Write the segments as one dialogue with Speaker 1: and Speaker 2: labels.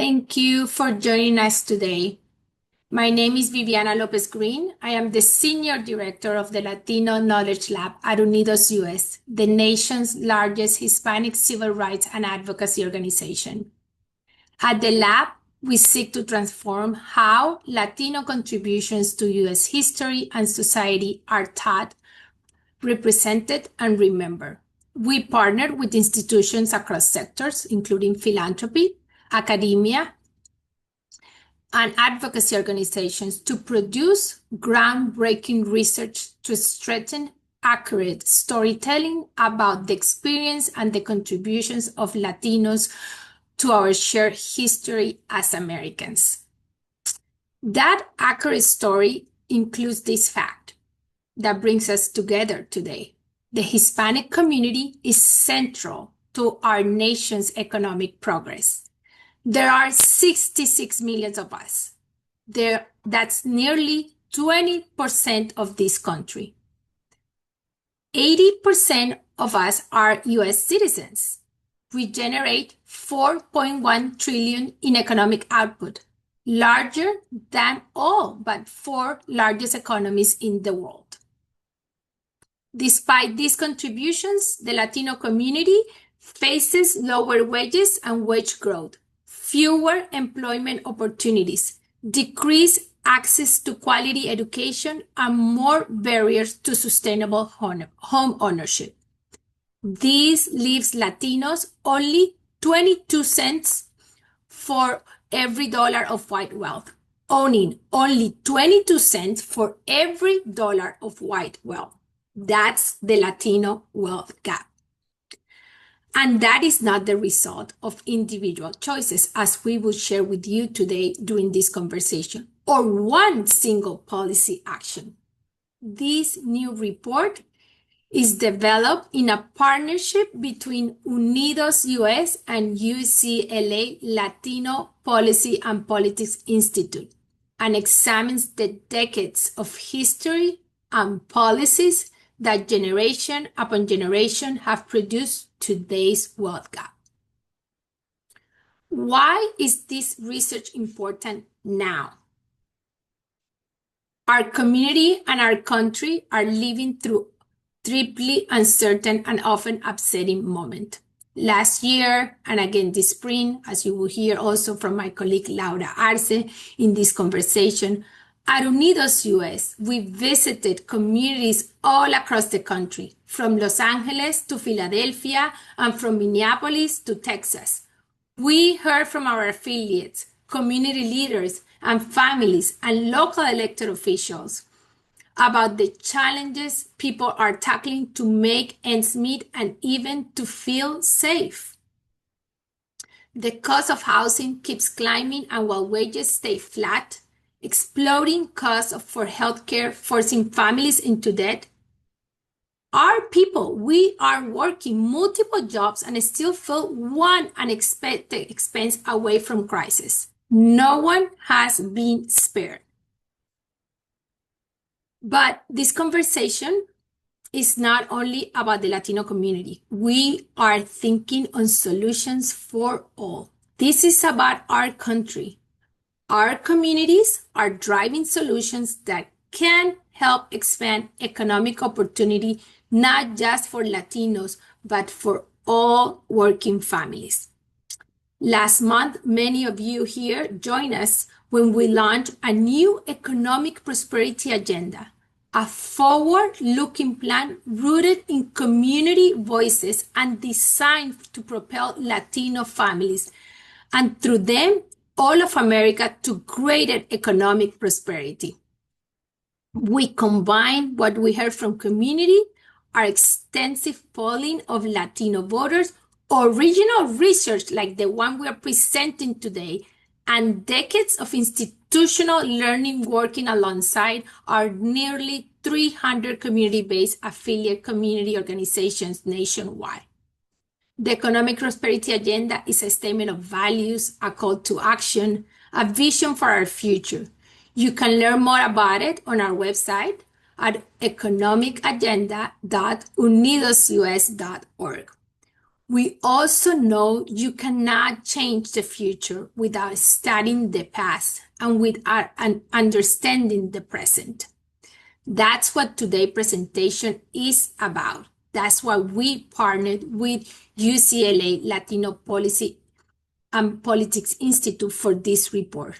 Speaker 1: Thank you for joining us today. My name is Viviana Lopez Green. I am the Senior Director of the Latino Knowledge Lab at Unidos US, the nation's largest Hispanic civil rights and advocacy organization. At the lab, we seek to transform how Latino contributions to US history and society are taught, represented, and remembered. We partner with institutions across sectors, including philanthropy, academia, and advocacy organizations to produce groundbreaking research to strengthen accurate storytelling about the experience and the contributions of Latinos to our shared history as Americans. That accurate story includes this fact that brings us together today. The Hispanic community is central to our nation's economic progress. There are 66 million of us. That's nearly 20% of this country. 80% of us are US citizens. We generate 4.1 trillion in economic output, larger than all but four largest economies in the world. Despite these contributions, the Latino community faces lower wages and wage growth, fewer employment opportunities, decreased access to quality education, and more barriers to sustainable home ownership. This leaves Latinos only 22 cents for every dollar of white wealth, owning only 22 cents for every dollar of white wealth. That's the Latino wealth gap. And that is not the result of individual choices, as we will share with you today during this conversation, or one single policy action. This new report is developed in a partnership between Unidos US and UCLA Latino Policy and Politics Institute, and examines the decades of history and policies that generation upon generation have produced today's wealth gap. Why is this research important now? Our community and our country are living through triply uncertain and often upsetting moment. Last year, and again this spring, as you will hear also from my colleague Laura Arce in this conversation, at Unidos US, we visited communities all across the country, from Los Angeles to Philadelphia and from Minneapolis to Texas. We heard from our affiliates, community leaders, and families and local elected officials about the challenges people are tackling to make ends meet and even to feel safe. The cost of housing keeps climbing, and while wages stay flat, exploding costs for healthcare forcing families into debt. Our people, we are working multiple jobs and still feel one unexpected expense away from crisis. No one has been spared. But this conversation is not only about the Latino community. We are thinking on solutions for all. This is about our country. Our communities are driving solutions that can help expand economic opportunity, not just for Latinos, but for all working families. Last month, many of you here joined us when we launched a new economic prosperity agenda, a forward-looking plan rooted in community voices and designed to propel Latino families, and through them, all of America to greater economic prosperity. We combine what we heard from community, our extensive polling of Latino voters, original research like the one we are presenting today, and decades of institutional learning working alongside our nearly 300 community-based affiliate community organizations nationwide. The Economic Prosperity Agenda is a statement of values, a call to action, a vision for our future. You can learn more about it on our website at economicagenda.unidosus.org. We also know you cannot change the future without studying the past and understanding the present. That's what today's presentation is about. That's why we partnered with UCLA Latino Policy and Politics Institute for this report.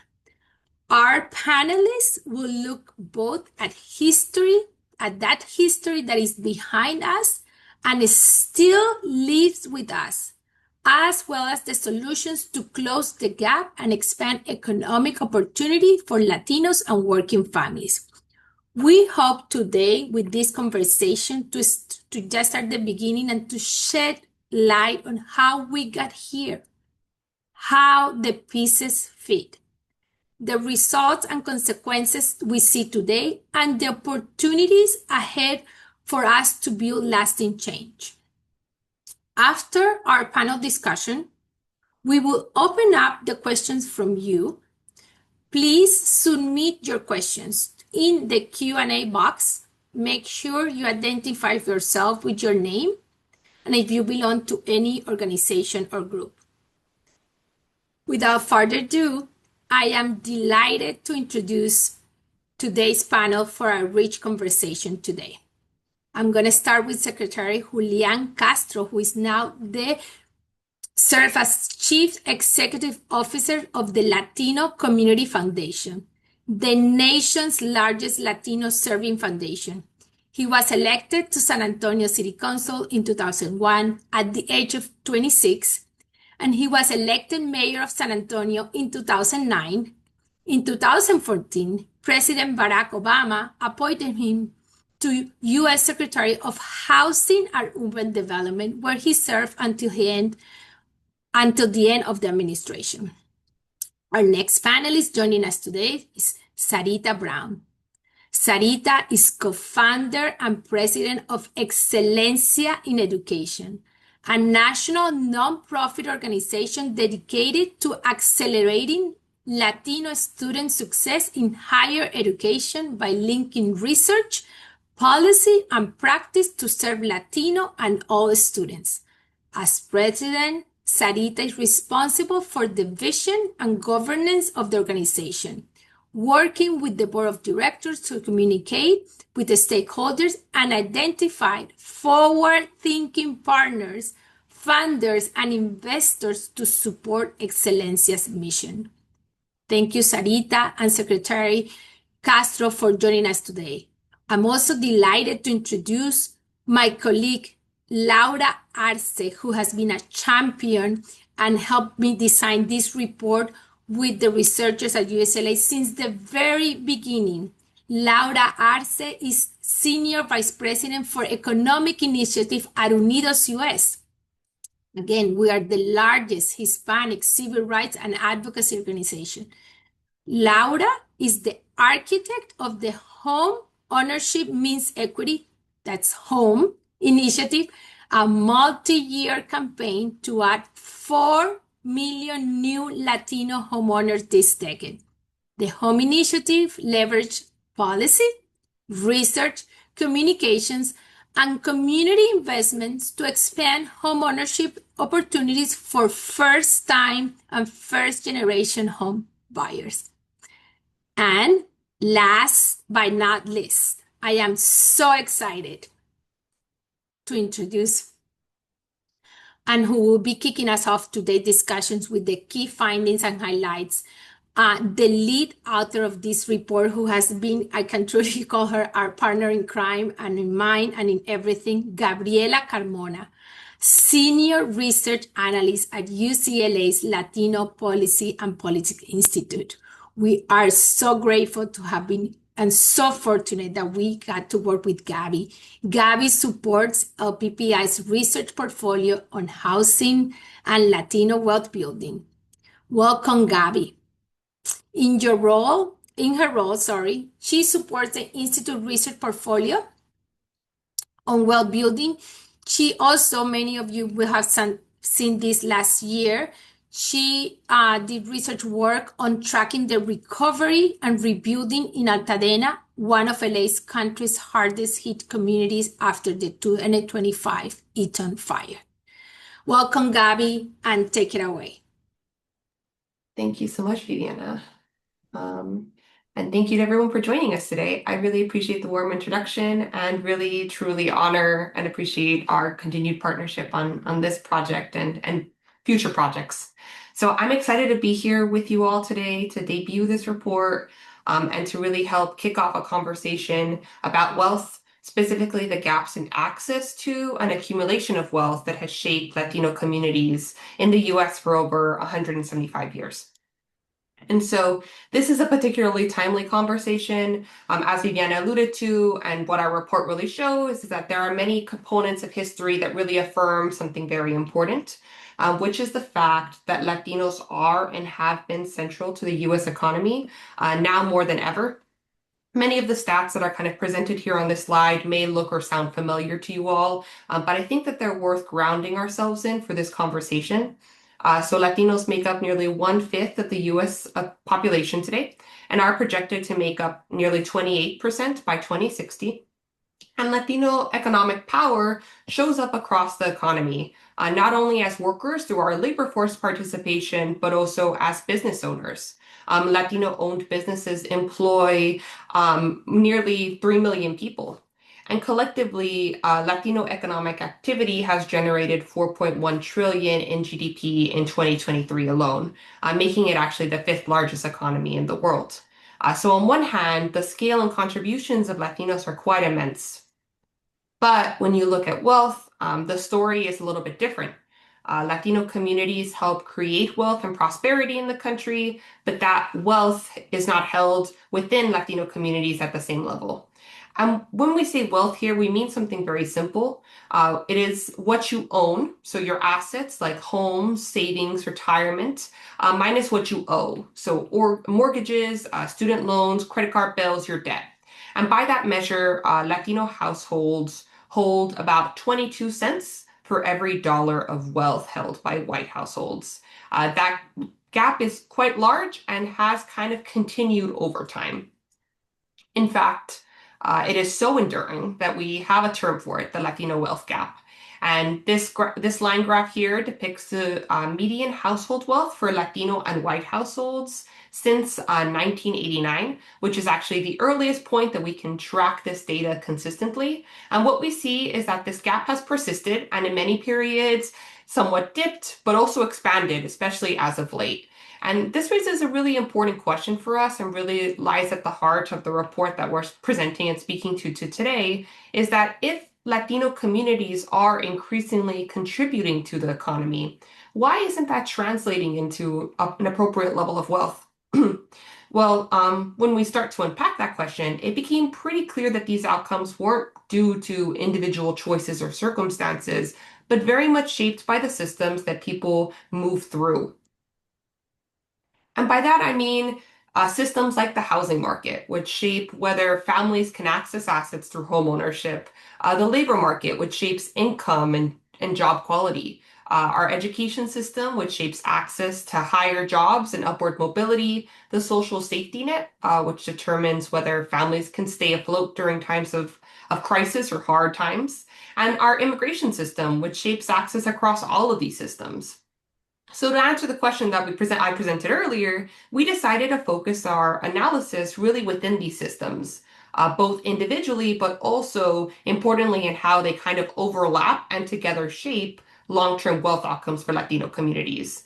Speaker 1: Our panelists will look both at that history that is behind us and still lives with us, as well as the solutions to close the gap and expand economic opportunity for Latinos and working families. We hope today with this conversation to just start the beginning and to shed light on how we got here, how the pieces fit, the results and consequences we see today, and the opportunities ahead for us to build lasting change. After our panel discussion, we will open up the questions from you. Please submit your questions in the Q&A box. Make sure you identify yourself with your name and if you belong to any organization or group. Without further ado, I am delighted to introduce today's panel for a rich conversation today. I'm going to start with Secretary Julian Castro, who is now serves as Chief Executive Officer of the Latino Community Foundation, the nation's largest Latino serving foundation. He was elected to San Antonio City Council in 2001 at the age of 26, and he was elected mayor of San Antonio in 2009. In 2014, President Barack Obama appointed him to U.S. Secretary of Housing and Urban Development, where he served until the end of the administration. Our next panelist joining us today is Sarita Brown. Sarita is co-founder and president of Excelencia in Education, a national nonprofit organization dedicated to accelerating Latino student success in higher education by linking research, policy, and practice to serve Latino and all students. As president, Sarita is responsible for the vision and governance of the organization, working with the board of directors to communicate with the stakeholders and identify forward-thinking partners, funders, and investors to support Excelencia's mission. Thank you, Sarita and Secretary Castro, for joining us today. I'm also delighted to introduce my colleague, Laura Arce, who has been a champion and helped me design this report with the researchers at USLA since the very beginning. Laura Arce is Senior Vice President for Economic Initiative at Unidos US. Again, we are the largest Hispanic civil rights and advocacy organization. Laura is the architect of the Home Ownership Means Equity, that's HOME initiative, a multi-year campaign to add 4 million new Latino homeowners this decade. The HOME initiative leveraged policy, research, communications, and community investments to expand homeownership opportunities for first-time and first-generation home buyers. And last but not least, I am so excited to introduce and who will be kicking us off today's discussions with the key findings and highlights, the lead author of this report, who has been, I can truly call her our partner in crime and in mind and in everything, Gabriela Carmona, Senior Research Analyst at UCLA's Latino Policy and Politics Institute. We are so grateful to have been and so fortunate that we got to work with Gabby. Gabby supports LPPI's research portfolio on housing and Latino wealth building. Welcome, Gabby. In her role, she supports the Institute research portfolio on wealth building. She also, many of you will have seen this last year, she did research work on tracking the recovery and rebuilding in Altadena, one of LA's country's hardest hit communities after the 2025 Eaton fire. Welcome, Gabby, and take it away.
Speaker 2: Thank you so much, Viviana. Um, and thank you to everyone for joining us today. I really appreciate the warm introduction and really truly honor and appreciate our continued partnership on this project and future projects. So I'm excited to be here with you all today to debut this report and to really help kick off a conversation about wealth, specifically the gaps in access to and accumulation of wealth that has shaped Latino communities in the US for over 175 years. And so this is a particularly timely conversation, as Viviana alluded to, and what our report really shows is that there are many components of history that really affirm something very important, which is the fact that Latinos are and have been central to the US economy, now more than ever. Many of the stats that are kind of presented here on this slide may look or sound familiar to you all, but I think that they're worth grounding ourselves in for this conversation. So Latinos make up nearly 1/5 of the US population today and are projected to make up nearly 28% by 2060. And Latino economic power shows up across the economy, not only as workers through our labor force participation, but also as business owners. Latino-owned businesses employ nearly 3 million people. And collectively, Latino economic activity has generated 4.1 trillion in GDP in 2023 alone, making it actually the fifth largest economy in the world. So on one hand, the scale and contributions of Latinos are quite immense. But when you look at wealth, the story is a little bit different. Latino communities help create wealth and prosperity in the country, but that wealth is not held within Latino communities at the same level. And when we say wealth here, we mean something very simple. It is what you own, so your assets like homes, savings, retirement, minus what you owe, so or mortgages, student loans, credit card bills, your debt. And by that measure, Latino households hold about 22 cents for every dollar of wealth held by white households. That gap is quite large and has kind of continued over time. In fact, it is so enduring that we have a term for it, the Latino wealth gap. And this line graph here depicts the median household wealth for Latino and white households since 1989, which is actually the earliest point that we can track this data consistently. And what we see is that this gap has persisted and in many periods somewhat dipped, but also expanded, especially as of late. And this raises a really important question for us and really lies at the heart of the report that we're presenting and speaking to today, is that if Latino communities are increasingly contributing to the economy, why isn't that translating into an appropriate level of wealth? Well, when we start to unpack that question, it became pretty clear that these outcomes weren't due to individual choices or circumstances, but very much shaped by the systems that people move through. And by that, I mean systems like the housing market, which shape whether families can access assets through homeownership, the labor market, which shapes income and job quality, our education system, which shapes access to higher jobs and upward mobility, the social safety net, which determines whether families can stay afloat during times of crisis or hard times, and our immigration system, which shapes access across all of these systems. So to answer the question that I presented earlier, we decided to focus our analysis really within these systems, both individually, but also importantly in how they kind of overlap and together shape long-term wealth outcomes for Latino communities.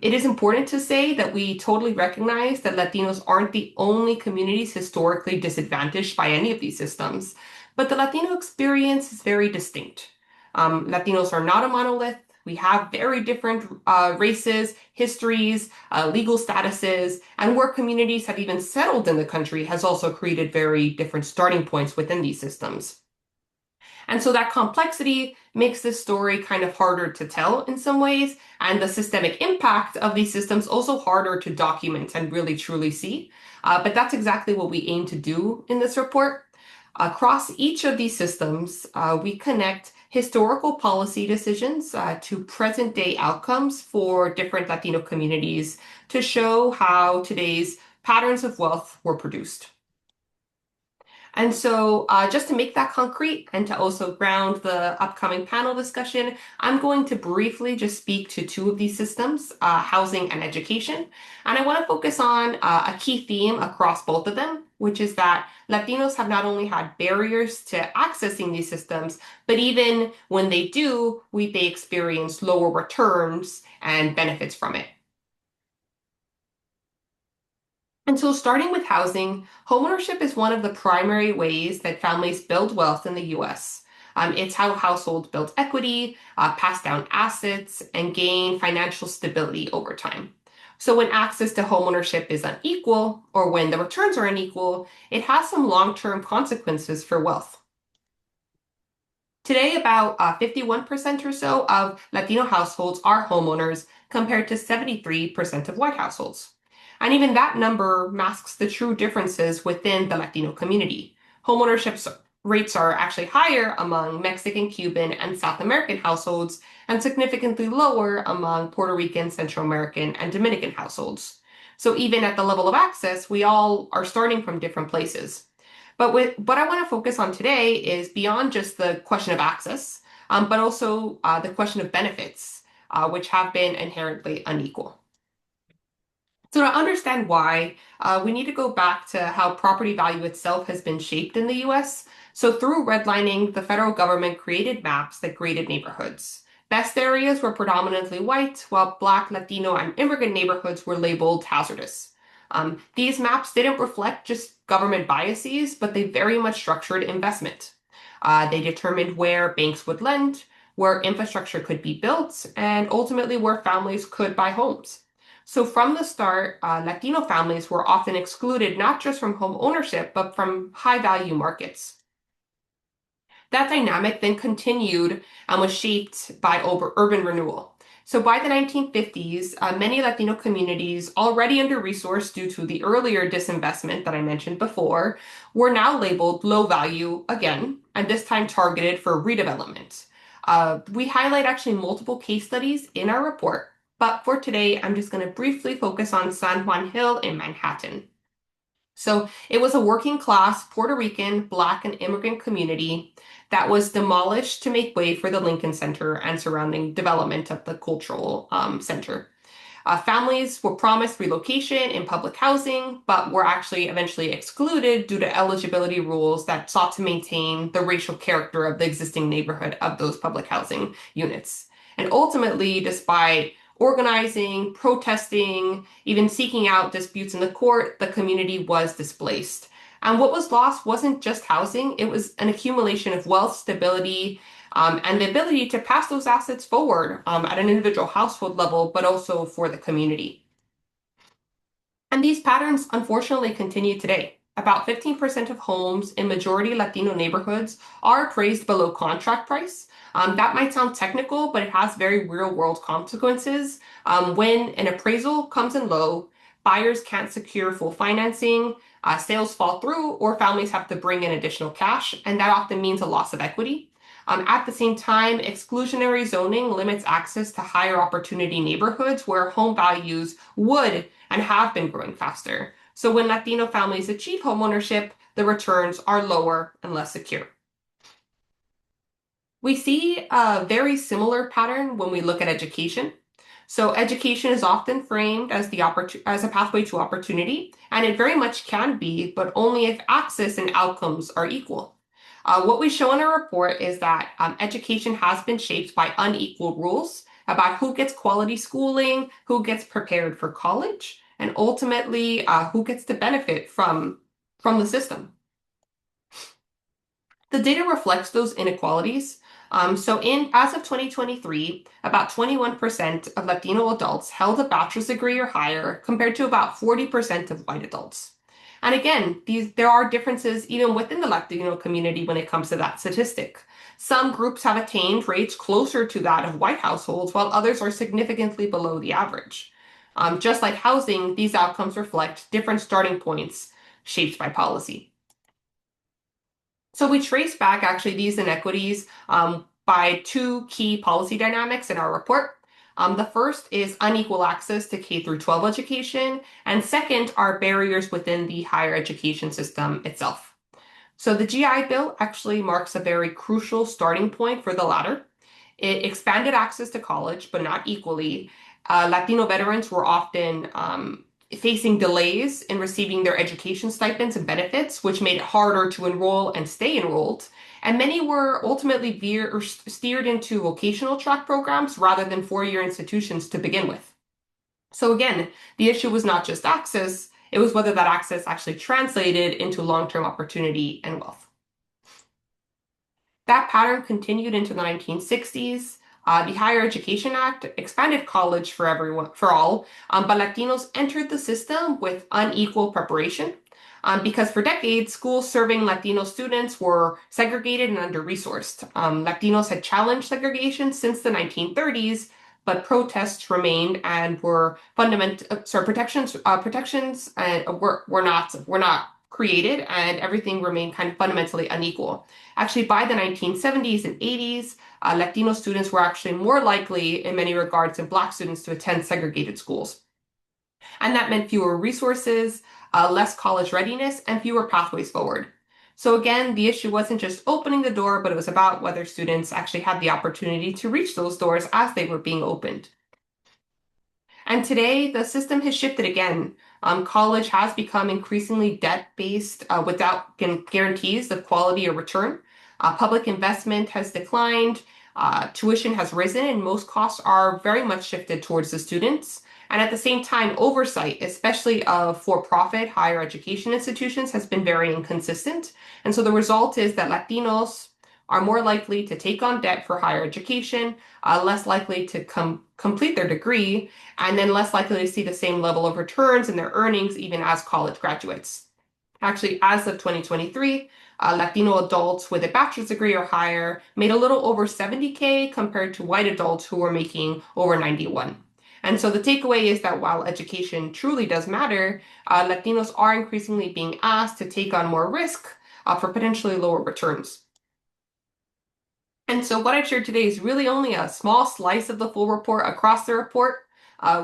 Speaker 2: It is important to say that we totally recognize that Latinos aren't the only communities historically disadvantaged by any of these systems, but the Latino experience is very distinct. Latinos are not a monolith. We have very different races, histories, legal statuses, and where communities have even settled in the country has also created very different starting points within these systems. And so that complexity makes this story kind of harder to tell in some ways, and the systemic impact of these systems also harder to document and really truly see. But that's exactly what we aim to do in this report. Across each of these systems, we connect historical policy decisions to present day outcomes for different Latino communities to show how today's patterns of wealth were produced. And so, just to make that concrete and to also ground the upcoming panel discussion, I'm going to briefly just speak to two of these systems, housing and education. And I want to focus on a key theme across both of them, which is that Latinos have not only had barriers to accessing these systems, but even when they do, they experience lower returns and benefits from it. And so, starting with housing, homeownership is one of the primary ways that families build wealth in the US. It's how households build equity, pass down assets, and gain financial stability over time. So, when access to homeownership is unequal, or when the returns are unequal, it has some long-term consequences for wealth. Today, about 51% or so of Latino households are homeowners, compared to 73% of white households. And even that number masks the true differences within the Latino community. Homeownership rates are actually higher among Mexican, Cuban, and South American households, and significantly lower among Puerto Rican, Central American, and Dominican households. So even at the level of access, we all are starting from different places. But what I want to focus on today is beyond just the question of access, but also the question of benefits, which have been inherently unequal. So to understand why, we need to go back to how property value itself has been shaped in the US. So through redlining, the federal government created maps that graded neighborhoods. Best areas were predominantly white, while Black, Latino, and immigrant neighborhoods were labeled hazardous. These maps didn't reflect just government biases, but they very much structured investment. They determined where banks would lend, where infrastructure could be built, and ultimately where families could buy homes. So from the start, Latino families were often excluded not just from home ownership, but from high-value markets. That dynamic then continued and was shaped by urban renewal. So by the 1950s, many Latino communities, already under-resourced due to the earlier disinvestment that I mentioned before, were now labeled low value again, and this time targeted for redevelopment. We highlight actually multiple case studies in our report, but for today, I'm just going to briefly focus on San Juan Hill in Manhattan. So it was a working class Puerto Rican, Black, and immigrant community that was demolished to make way for the Lincoln Center and surrounding development of the cultural center. Families were promised relocation in public housing, but were actually eventually excluded due to eligibility rules that sought to maintain the racial character of the existing neighborhood of those public housing units. And ultimately, despite organizing, protesting, even seeking out disputes in the court, the community was displaced. And what was lost wasn't just housing, it was an accumulation of wealth, stability, and the ability to pass those assets forward at an individual household level, but also for the community. And these patterns unfortunately continue today. About 15% of homes in majority Latino neighborhoods are appraised below contract price. That might sound technical, but it has very real world consequences. When an appraisal comes in low, buyers can't secure full financing, sales fall through, or families have to bring in additional cash, and that often means a loss of equity. At the same time, exclusionary zoning limits access to higher opportunity neighborhoods where home values would and have been growing faster. So when Latino families achieve homeownership, the returns are lower and less secure. We see a very similar pattern when we look at education. So education is often framed as as a pathway to opportunity, and it very much can be, but only if access and outcomes are equal. What we show in our report is that education has been shaped by unequal rules about who gets quality schooling, who gets prepared for college, and ultimately who gets to benefit from the system. The data reflects those inequalities. As of 2023, about 21% of Latino adults held a bachelor's degree or higher, compared to about 40% of white adults. And again, there are differences even within the Latino community when it comes to that statistic. Some groups have attained rates closer to that of white households, while others are significantly below the average. Just like housing, these outcomes reflect different starting points shaped by policy. So we trace back actually these inequities by two key policy dynamics in our report. The first is unequal access to K through 12 education, and second are barriers within the higher education system itself. So the GI Bill actually marks a very crucial starting point for the latter. It expanded access to college, but not equally. Latino veterans were often facing delays in receiving their education stipends and benefits, which made it harder to enroll and stay enrolled. And many were ultimately steered into vocational track programs rather than four-year institutions to begin with. So again, the issue was not just access, it was whether that access actually translated into long-term opportunity and wealth. That pattern continued into the 1960s. The Higher Education Act expanded college for everyone, for all, but Latinos entered the system with unequal preparation. Because for decades, schools serving Latino students were segregated and under-resourced. Latinos had challenged segregation since the 1930s, but protests remained and were protections were not created, and everything remained kind of fundamentally unequal. Actually, by the 1970s and 80s, Latino students were actually more likely, in many regards, than Black students to attend segregated schools. And that meant fewer resources, less college readiness, and fewer pathways forward. So again, the issue wasn't just opening the door, but it was about whether students actually had the opportunity to reach those doors as they were being opened. And today, the system has shifted again. College has become increasingly debt-based without guarantees of quality or return. Public investment has declined, tuition has risen, and most costs are very much shifted towards the students. And at the same time, oversight, especially of for-profit higher education institutions, has been very inconsistent. And so the result is that Latinos are more likely to take on debt for higher education, less likely to complete their degree, and then less likely to see the same level of returns in their earnings even as college graduates. Actually, as of 2023, Latino adults with a bachelor's degree or higher made a little over 70K compared to white adults who were making over 91. And so the takeaway is that while education truly does matter, Latinos are increasingly being asked to take on more risk for potentially lower returns. And so what I've shared today is really only a small slice of the full report. Across the report,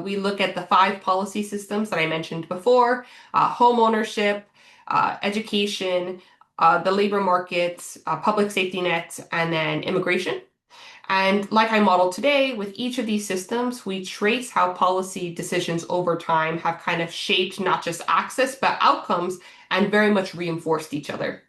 Speaker 2: we look at the 5 policy systems that I mentioned before, homeownership, education, the labor markets, public safety nets, and then immigration. And like I modeled today, with each of these systems, we trace how policy decisions over time have kind of shaped not just access, but outcomes and very much reinforced each other.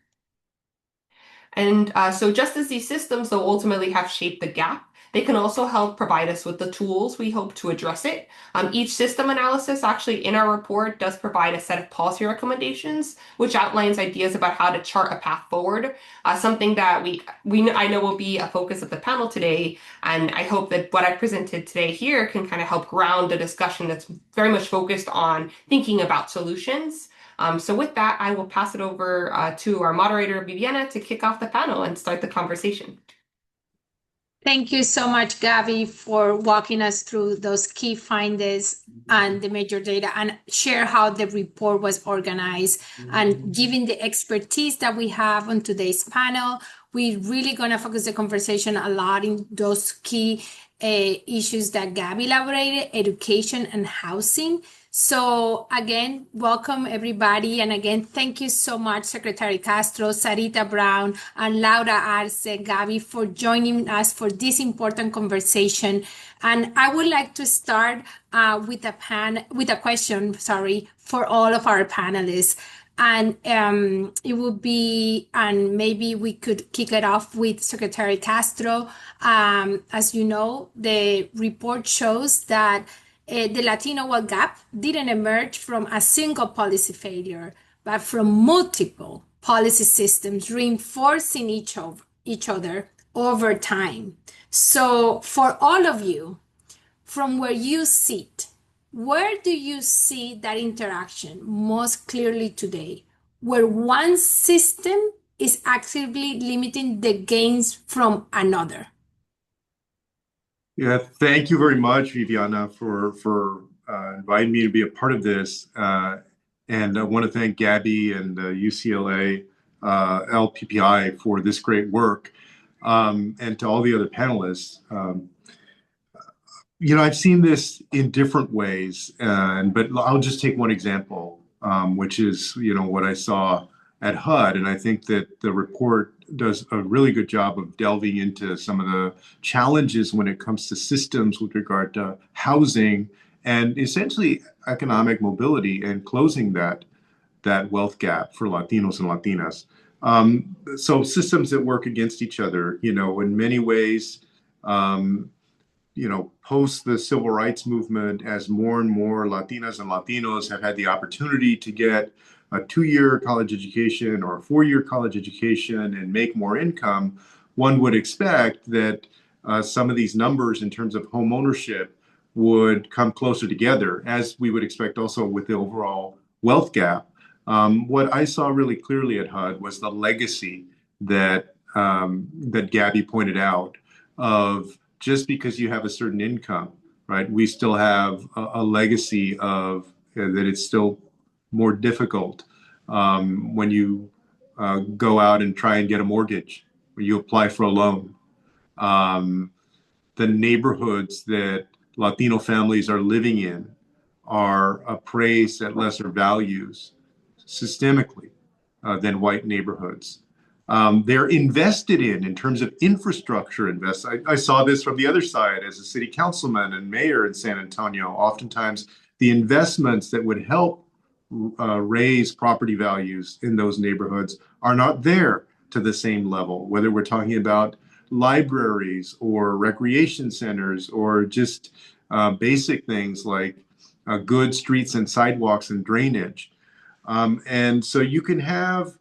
Speaker 2: And so just as these systems, though, ultimately have shaped the gap, they can also help provide us with the tools we hope to address it. Each system analysis actually in our report does provide a set of policy recommendations, which outlines ideas about how to chart a path forward, something that I know will be a focus of the panel today. And I hope that what I presented today here can kind of help ground a discussion that's very much focused on thinking about solutions. So with that, I will pass it over to our moderator, Viviana, to kick off the panel and start the conversation.
Speaker 1: Thank you so much, Gabby, for walking us through those key findings and the major data and share how the report was organized. And given the expertise that we have on today's panel, we're really going to focus the conversation a lot in those key issues that Gabby elaborated, education and housing. So again, welcome everybody. And again, thank you so much, Secretary Castro, Sarita Brown, and Laura Arce, Gabby, for joining us for this important conversation. And I would like to start with a question, for all of our panelists. And it would be, and maybe we could kick it off with Secretary Castro. As you know, the report shows that the Latino wealth gap didn't emerge from a single policy failure, but from multiple policy systems reinforcing each other over time. So for all of you, from where you sit, where do you see that interaction most clearly today, where one system is actively limiting the gains from another?
Speaker 3: Yeah, thank you very much, Viviana, for inviting me to be a part of this. And I want to thank Gabby and UCLA LPPI for this great work, and to all the other panelists. I've seen this in different ways, but I'll just take one example, which is, what I saw at HUD. And I think that the report does a really good job of delving into some of the challenges when it comes to systems with regard to housing and essentially economic mobility and closing that wealth gap for Latinos and Latinas. So systems that work against each other, in many ways, post the civil rights movement, as more and more Latinas and Latinos have had the opportunity to get a 2-year college education or a 4-year college education and make more income, one would expect that some of these numbers in terms of home ownership would come closer together, as we would expect also with the overall wealth gap. What I saw really clearly at HUD was the legacy that Gabby pointed out of just because you have a certain income, right? We still have a legacy of that it's still more difficult when you go out and try and get a mortgage, or you apply for a loan. The neighborhoods that Latino families are living in are appraised at lesser values systemically than white neighborhoods. They're invested in terms of infrastructure I saw this from the other side as a city councilman and mayor in San Antonio. Oftentimes, the investments that would help raise property values in those neighborhoods are not there to the same level, whether we're talking about libraries or recreation centers or just basic things like good streets and sidewalks and drainage. And so you can have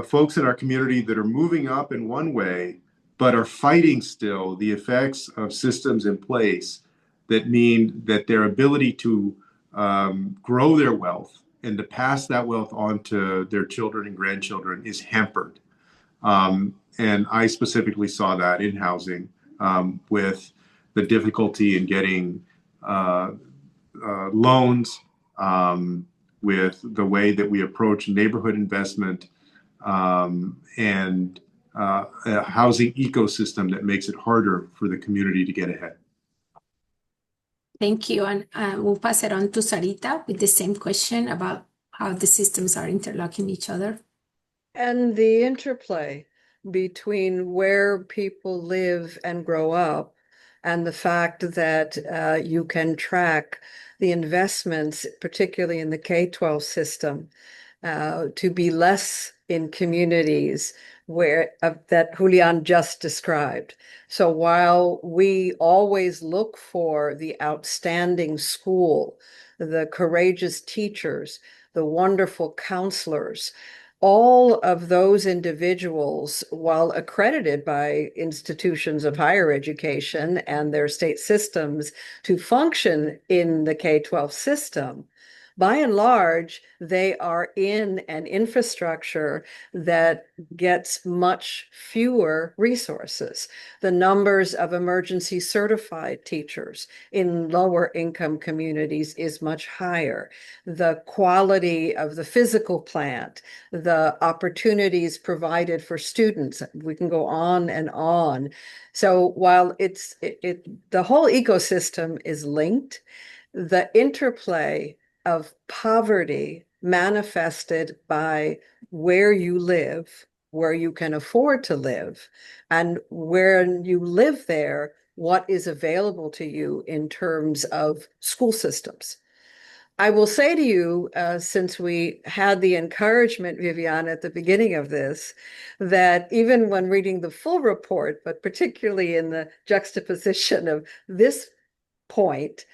Speaker 3: folks in our community that are moving up in one way, but are fighting still the effects of systems in place that mean that their ability to grow their wealth and to pass that wealth on to their children and grandchildren is hampered. And I specifically saw that in housing with the difficulty in getting loans, with the way that we approach neighborhood investment, and a housing ecosystem that makes it harder for the community to get ahead.
Speaker 1: Thank you. And we'll pass it on to Sarita with the same question about how the systems are interlocking each other.
Speaker 4: And the interplay between where people live and grow up and the fact that you can track the investments, particularly in the K-12 system, to be less in communities where that Julian just described. So while we always look for the outstanding school, the courageous teachers, the wonderful counselors, all of those individuals, while accredited by institutions of higher education and their state systems to function in the K-12 system, by and large, they are in an infrastructure that gets much fewer resources. The numbers of emergency certified teachers in lower income communities is much higher. The quality of the physical plant, the opportunities provided for students, we can go on and on. So while the whole ecosystem is linked, the interplay of poverty manifested by where you live, where you can afford to live, and where you live there, what is available to you in terms of school systems. I will say to you, since we had the encouragement, Viviana, at the beginning of this, that even when reading the full report, but particularly in the juxtaposition of this point,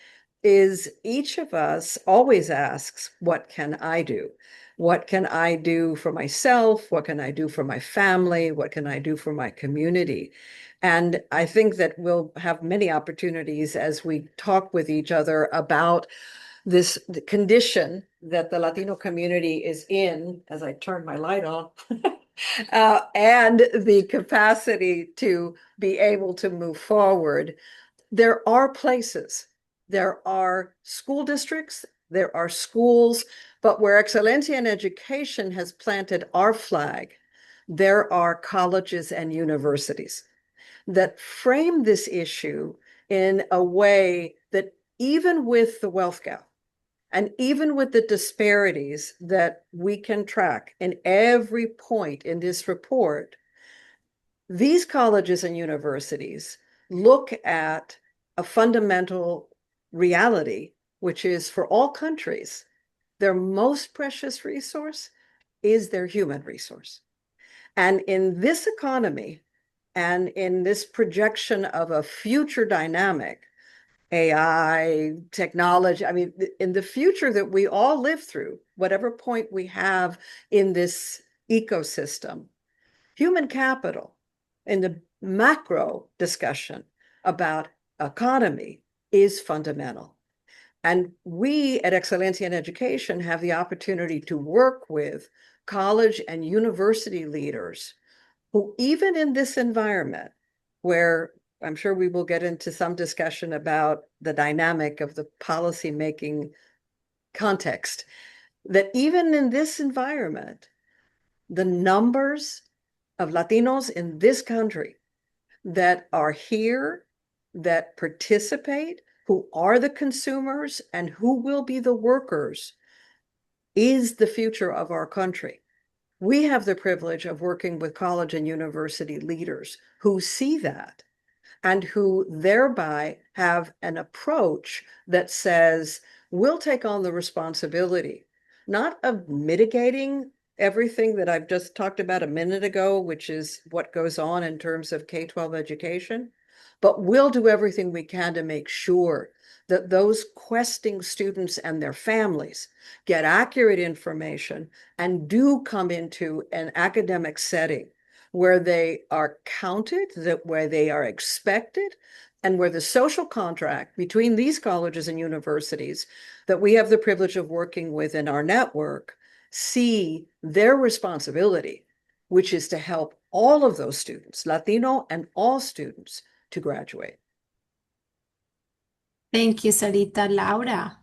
Speaker 4: is each of us always asks, what can I do? What can I do for myself? What can I do for my family? What can I do for my community? And I think that we'll have many opportunities as we talk with each other about this condition that the Latino community is in, as I turn my light on, and the capacity to be able to move forward. There are places, there are school districts, there are schools, but where Excelencia in Education has planted our flag, there are colleges and universities that frame this issue in a way that even with the wealth gap, And even with the disparities that we can track in every point in this report, these colleges and universities look at a fundamental reality, which is for all countries, their most precious resource is their human resource. And in this economy and in this projection of a future dynamic, AI, technology, I mean, in the future that we all live through, whatever point we have in this ecosystem, human capital in the macro discussion about economy is fundamental. And we at Excelencia in Education have the opportunity to work with college and university leaders who, even in this environment, where I'm sure we will get into some discussion about the dynamic of the policymaking context, that even in this environment, the numbers of Latinos in this country that are here, that participate, who are the consumers, and who will be the workers, is the future of our country. We have the privilege of working with college and university leaders who see that and who thereby have an approach that says, we'll take on the responsibility, not of mitigating everything that I've just talked about a minute ago, which is what goes on in terms of K-12 education, but we'll do everything we can to make sure that those questing students and their families get accurate information and do come into an academic setting where they are counted, that where they are expected, and where the social contract between these colleges and universities that we have the privilege of working with in our network see their responsibility, which is to help all of those students, Latino and all students, to graduate.
Speaker 1: Thank you, Sarita. Laura,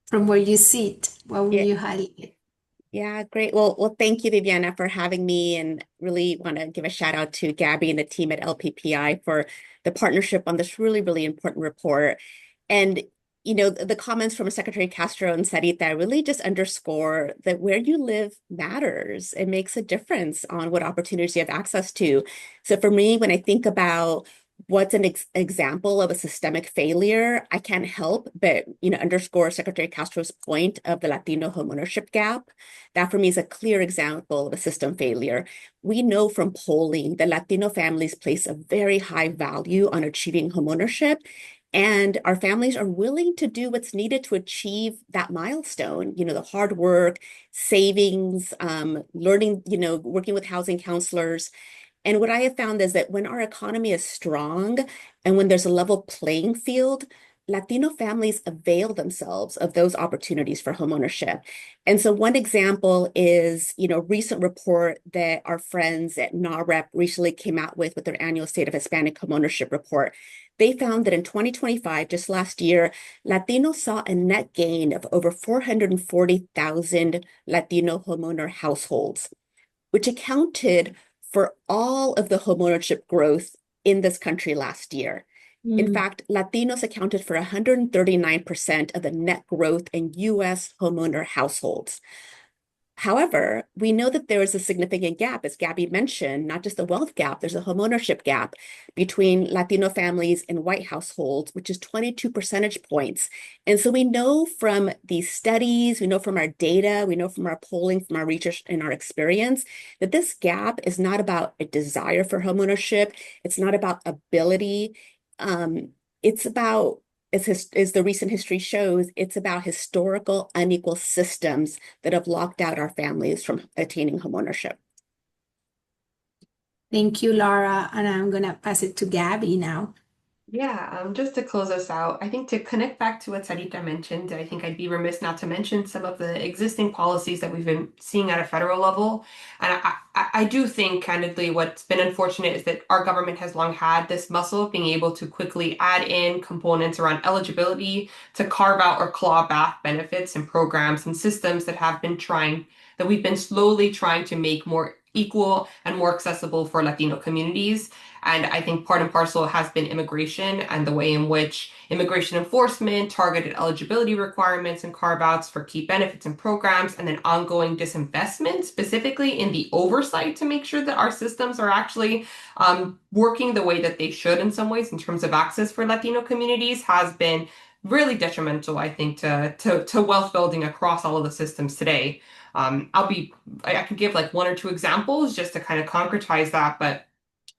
Speaker 1: from where you sit, what will
Speaker 5: Yeah,
Speaker 1: you highlight?
Speaker 5: yeah, great. Well, thank you, Viviana, for having me, and really want to give a shout out to Gabby and the team at LPPI for the partnership on this really, really important report. And the comments from Secretary Castro and Sarita really just underscore that where you live matters. It makes a difference on what opportunities you have access to. So for me, when I think about what's an example of a systemic failure, I can't help but underscore Secretary Castro's point of the Latino homeownership gap. That for me is a clear example of a system failure. We know from polling that Latino families place a very high value on achieving homeownership, and our families are willing to do what's needed to achieve that milestone. The hard work, savings, learning, working with housing counselors. And what I have found is that when our economy is strong and when there's a level playing field, Latino families avail themselves of those opportunities for homeownership. And so one example is, recent report that our friends at NAREP recently came out with their annual State of Hispanic Homeownership report. They found that in 2025, just last year, Latinos saw a net gain of over 440,000 Latino homeowner households, which accounted for all of the homeownership growth in this country last year. In fact, Latinos accounted for 139% of the net growth in U.S. homeowner households. However, we know that there is a significant gap, as Gabby mentioned, not just a wealth gap, there's a homeownership gap between Latino families and white households, which is 22 percentage points. And so we know from these studies, we know from our data, we know from our polling, from our research and our experience, that this gap is not about a desire for homeownership. It's not about ability. It's about, as the recent history shows, it's about historical unequal systems that have locked out our families from attaining homeownership.
Speaker 1: Thank you, Laura. And I'm going to pass it to Gabby now.
Speaker 2: Yeah, just to close us out, I think to connect back to what Sarita mentioned, I think I'd be remiss not to mention some of the existing policies that we've been seeing at a federal level. And I do think, candidly, what's been unfortunate is that our government has long had this muscle of being able to quickly add in components around eligibility to carve out or claw back benefits and programs and systems that we've been slowly trying to make more equal and more accessible for Latino communities. And I think part and parcel has been immigration and the way in which immigration enforcement, targeted eligibility requirements and carve-outs for key benefits and programs, and then ongoing disinvestment, specifically in the oversight to make sure that our systems are actually working the way that they should in some ways in terms of access for Latino communities has been really detrimental, I think, to wealth building across all of the systems today. I can give like one or two examples just to kind of concretize that, but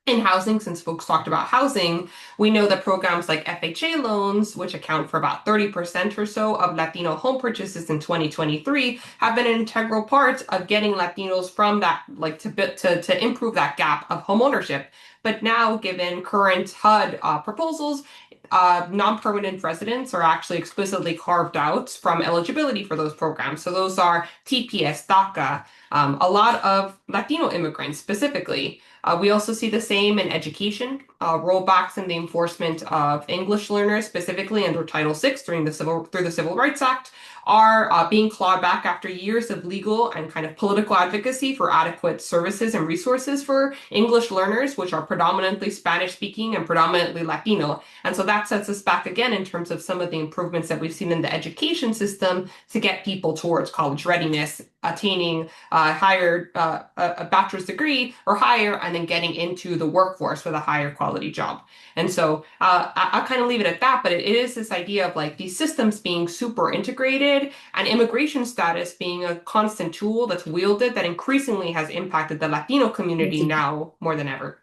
Speaker 2: in housing, since folks talked about housing, we know that programs like FHA loans, which account for about 30% or so of Latino home purchases in 2023, have been an integral part of getting Latinos from that, like to improve that gap of homeownership. But now, given current HUD proposals, non-permanent residents are actually explicitly carved out from eligibility for those programs. So those are TPS, DACA, a lot of Latino immigrants specifically. We also see the same in education, rollbacks in the enforcement of English learners, specifically under Title VI through the Civil Rights Act, are being clawed back after years of legal and kind of political advocacy for adequate services and resources for English learners, which are predominantly Spanish speaking and predominantly Latino. And so that sets us back again in terms of some of the improvements that we've seen in the education system to get people towards college readiness, attaining a bachelor's degree or higher, and then getting into the workforce with a higher quality job. And so I'll kind of leave it at that, but it is this idea of like these systems being super integrated and immigration status being a constant tool that's wielded that increasingly has impacted the Latino community now more than ever.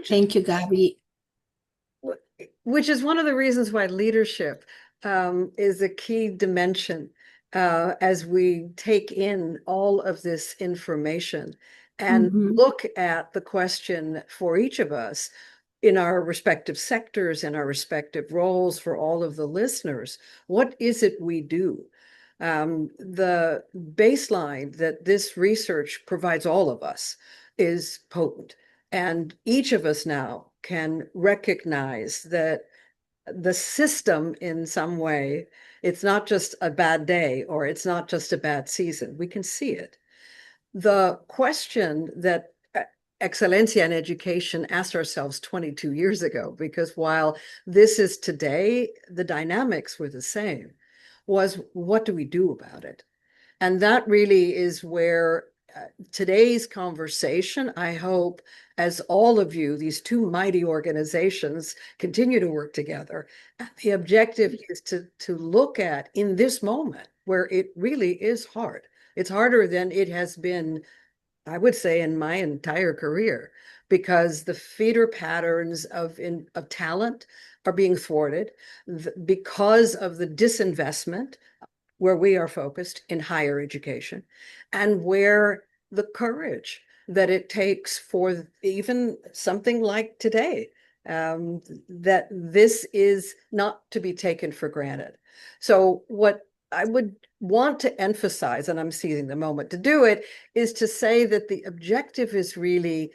Speaker 1: Thank you, Gabby.
Speaker 4: Which is one of the reasons why leadership is a key dimension as we take in all of this information and look at the question for each of us in our respective sectors, in our respective roles, for all of the listeners. What is it we do? The baseline that this research provides all of us is potent. And each of us now can recognize that the system in some way, it's not just a bad day or it's not just a bad season. We can see it. The question that Excelencia in Education asked ourselves 22 years ago, because while this is today, the dynamics were the same, was what do we do about it? And that really is where today's conversation, I hope, as all of you, these two mighty organizations, continue to work together. The objective is to look at in this moment where it really is hard. It's harder than it has been, I would say, in my entire career, because the feeder patterns of talent are being thwarted because of the disinvestment where we are focused in higher education, and where the courage that it takes for even something like today, that this is not to be taken for granted. So what I would want to emphasize, and I'm seizing the moment to do it, is to say that the objective is really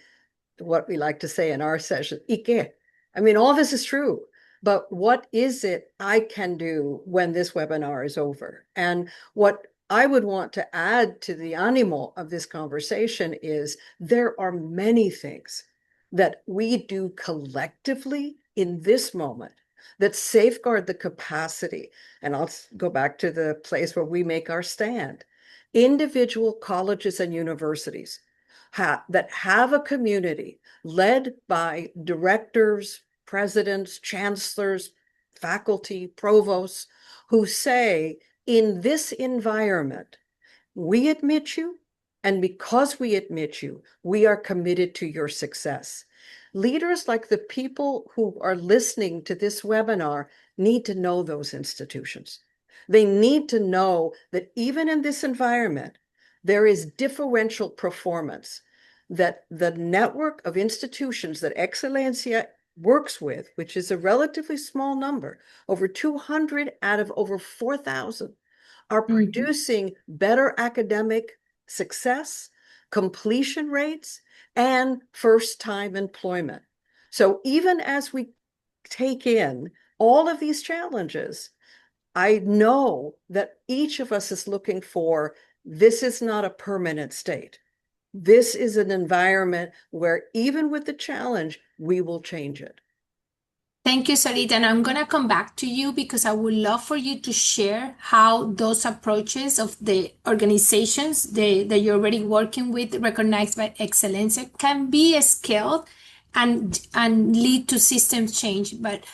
Speaker 4: what we like to say in our session, ¿y qué? I mean, all this is true. But what is it I can do when this webinar is over? And what I would want to add to the animal of this conversation is there are many things that we do collectively in this moment that safeguard the capacity. And I'll go back to the place where we make our stand. Individual colleges and universities that have a community led by directors, presidents, chancellors, faculty, provosts, who say, in this environment, we admit you, and because we admit you, we are committed to your success. Leaders like the people who are listening to this webinar need to know those institutions. They need to know that even in this environment, there is differential performance, that the network of institutions that Excelencia works with, which is a relatively small number, over 200 out of over 4,000, are producing better academic success, completion rates, and first-time employment. So even as we take in all of these challenges, I know that each of us is looking for, this is not a permanent state. This is an environment where even with the challenge, we will change it.
Speaker 1: Thank you, Sarita. And I'm going to come back to you because I would love for you to share how those approaches of the organizations that you're already working with, recognized by excellence, can be scaled and lead to systems change. But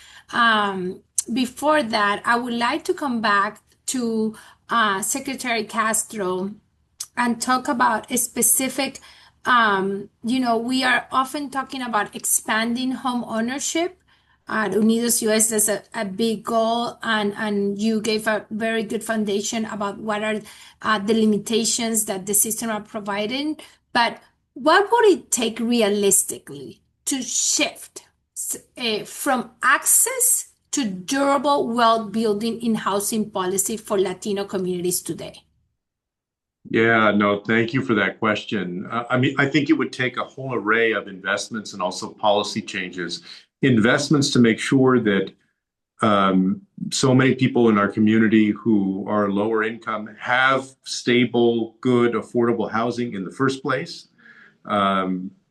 Speaker 1: before that, I would like to come back to Secretary Castro and talk about a specific, we are often talking about expanding home ownership. At Unidos US, there's a big goal, and you gave a very good foundation about what are the limitations that the system are providing. But what would it take realistically to shift from access to durable wealth building in housing policy for Latino communities today?
Speaker 3: Yeah, no, thank you for that question. I mean, I think it would take a whole array of investments and also policy changes. Investments to make sure that so many people in our community who are lower income have stable, good, affordable housing in the first place,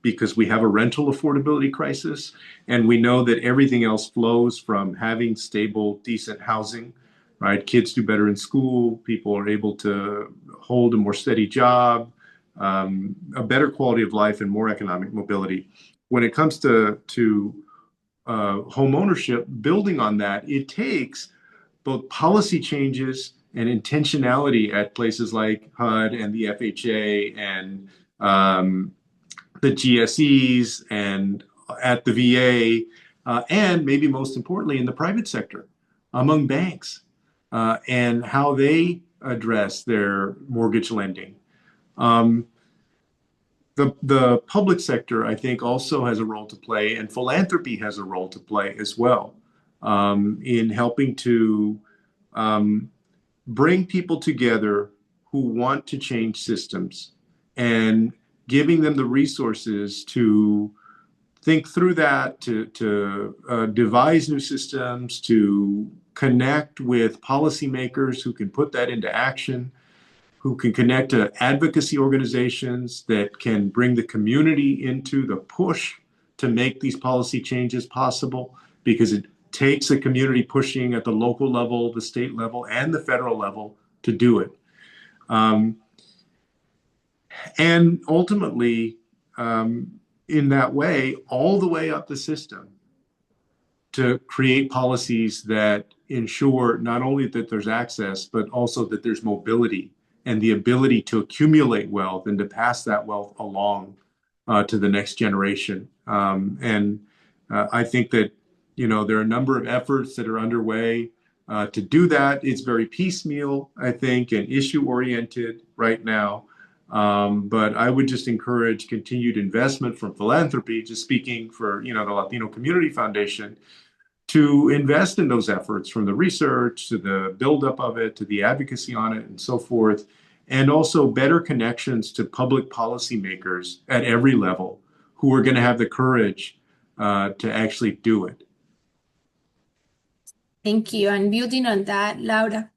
Speaker 3: because we have a rental affordability crisis. And we know that everything else flows from having stable, decent housing, right? Kids do better in school, people are able to hold a more steady job, a better quality of life, and more economic mobility. When it comes to home ownership, building on that, it takes both policy changes and intentionality at places like HUD and the FHA and the GSEs and at the VA, and maybe most importantly in the private sector, among banks, and how they address their mortgage lending. The public sector, I think, also has a role to play, and philanthropy has a role to play as well, in helping to bring people together who want to change systems and giving them the resources to think through that, to devise new systems, to connect with policymakers who can put that into action, who can connect to advocacy organizations that can bring the community into the push to make these policy changes possible, because it takes a community pushing at the local level, the state level, and the federal level to do it. And ultimately, in that way, all the way up the system, to create policies that ensure not only that there's access, but also that there's mobility and the ability to accumulate wealth and to pass that wealth along to the next generation. I think that, there are a number of efforts that are underway to do that. It's very piecemeal, I think, and issue-oriented right now. But I would just encourage continued investment from philanthropy, just speaking for, the Latino Community Foundation, to invest in those efforts, from the research to the buildup of it, to the advocacy on it and so forth, and also better connections to public policymakers at every level who are going to have the courage to actually do it.
Speaker 1: Thank you. And building on that, Laura,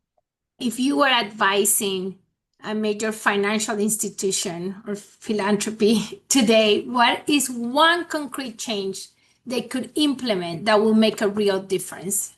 Speaker 1: if you were advising a major financial institution or philanthropy today, what is one concrete change they could implement that will make a real difference?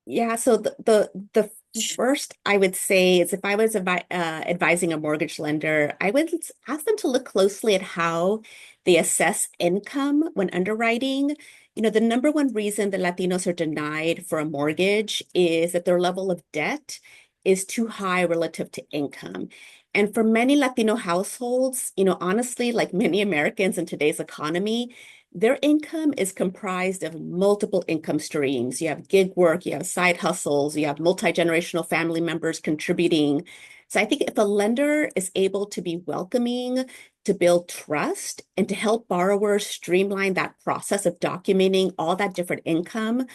Speaker 5: Yeah, so the first I would say is, if I was advising a mortgage lender, I would ask them to look closely at how they assess income when underwriting. The number one reason that Latinos are denied for a mortgage is that their level of debt is too high relative to income. And for many Latino households, honestly, like many Americans in today's economy, their income is comprised of multiple income streams. You have gig work, you have side hustles, you have multi-generational family members contributing. So I think if a lender is able to be welcoming, to build trust, and to help borrowers streamline that process of documenting all that different income,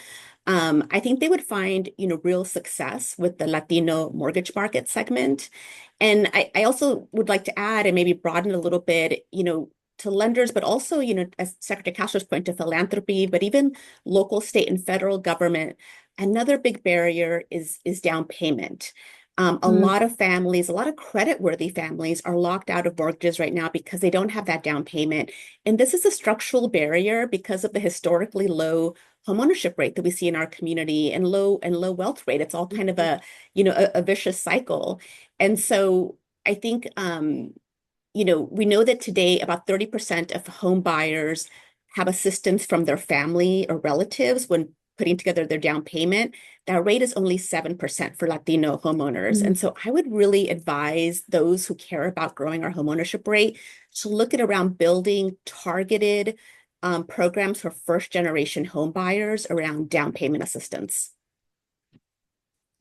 Speaker 5: I think they would find, real success with the Latino mortgage market segment. And I also would like to add, and maybe broaden a little bit, to lenders, but also, as Secretary Castro's point, to philanthropy, but even local, state, and federal government. Another big barrier is down payment. A lot of families, a lot of credit-worthy families are locked out of mortgages right now because they don't have that down payment. And this is a structural barrier because of the historically low homeownership rate that we see in our community and low wealth rate. It's all kind of a vicious cycle. And so I think we know that today about 30% of home buyers have assistance from their family or relatives when putting together their down payment. That rate is only 7% for Latino homeowners. And so I would really advise those who care about growing our homeownership rate to look at around building targeted programs for first generation home buyers around down payment assistance.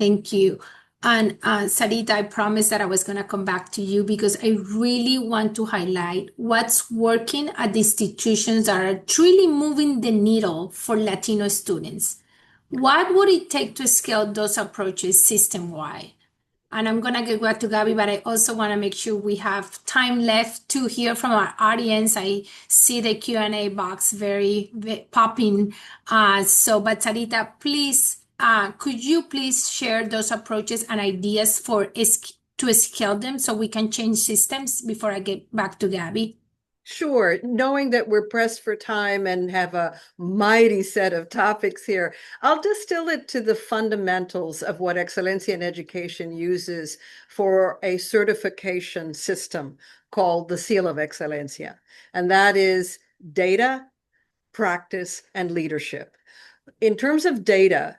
Speaker 1: Thank you. And Sarita, I promised that I was going to come back to you because I really want to highlight what's working at the institutions that are truly moving the needle for Latino students. What would it take to scale those approaches system-wide? And I'm going to get back to Gabby, but I also want to make sure we have time left to hear from our audience. I see the Q&A box very popping. But Sarita, please, could you please share those approaches and ideas to scale them so we can change systems before I get back to Gabby?
Speaker 4: Sure. Knowing that we're pressed for time and have a mighty set of topics here, I'll distill it to the fundamentals of what Excelencia in Education uses for a certification system called the Seal of Excelencia. And that is data, practice, and leadership. In terms of data,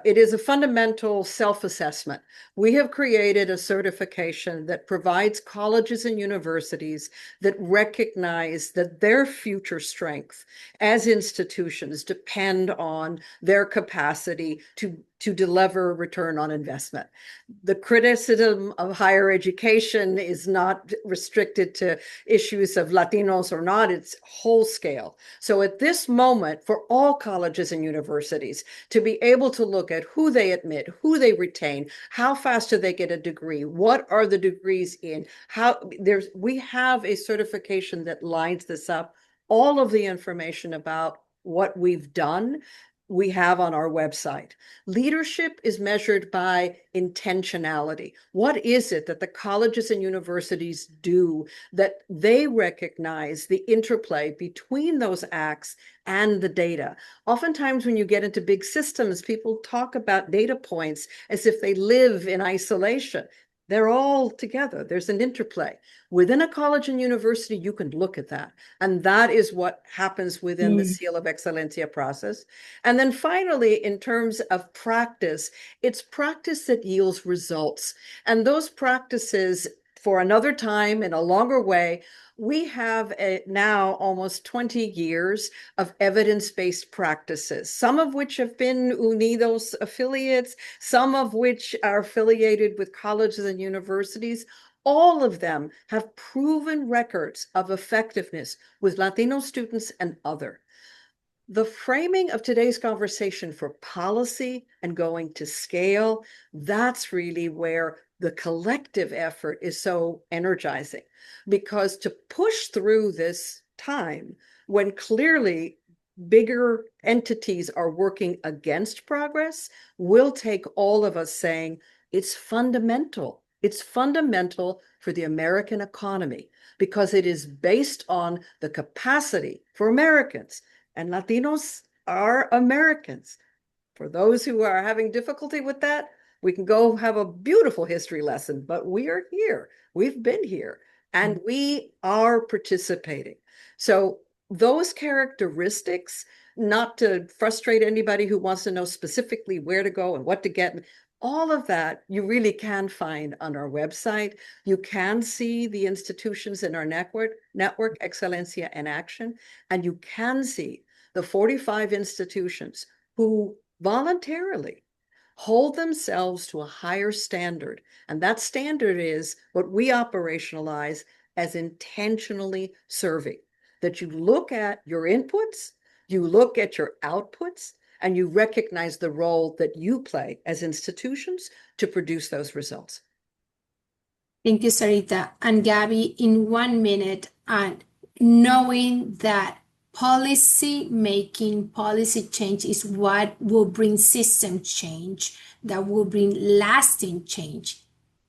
Speaker 4: it is a fundamental self-assessment. We have created a certification that provides colleges and universities that recognize that their future strength as institutions depend on their capacity to deliver return on investment. The criticism of higher education is not restricted to issues of Latinos or not, it's whole scale. So at this moment, for all colleges and universities, to be able to look at who they admit, who they retain, how fast do they get a degree, what are the degrees in, we have a certification that lines this up. All of the information about what we've done we have on our website. Leadership is measured by intentionality. What is it that the colleges and universities do that they recognize the interplay between those acts and the data? Oftentimes when you get into big systems, people talk about data points as if they live in isolation. They're all together. There's an interplay. Within a college and university, you can look at that. And that is what happens within the Seal of Excelencia process. And then finally, in terms of practice, it's practice that yields results. And those practices, for another time in a longer way, we have now almost 20 years of evidence-based practices, some of which have been Unidos affiliates, some of which are affiliated with colleges and universities. All of them have proven records of effectiveness with Latino students and other. The framing of today's conversation for policy and going to scale, that's really where the collective effort is so energizing, because to push through this time when clearly bigger entities are working against progress will take all of us saying it's fundamental. It's fundamental for the American economy because it is based on the capacity for Americans. And Latinos are Americans. For those who are having difficulty with that, we can go have a beautiful history lesson, but we are here. We've been here and we are participating. So those characteristics, not to frustrate anybody who wants to know specifically where to go and what to get, all of that you really can find on our website. You can see the institutions in our network, Excelencia in Action, and you can see the 45 institutions who voluntarily hold themselves to a higher standard. And that standard is what we operationalize as intentionally serving, that you look at your inputs, you look at your outputs, and you recognize the role that you play as institutions to produce those results.
Speaker 1: Thank you, Sarita. And Gabby, in 1 minute, and knowing that policy making, policy change is what will bring system change, that will bring lasting change.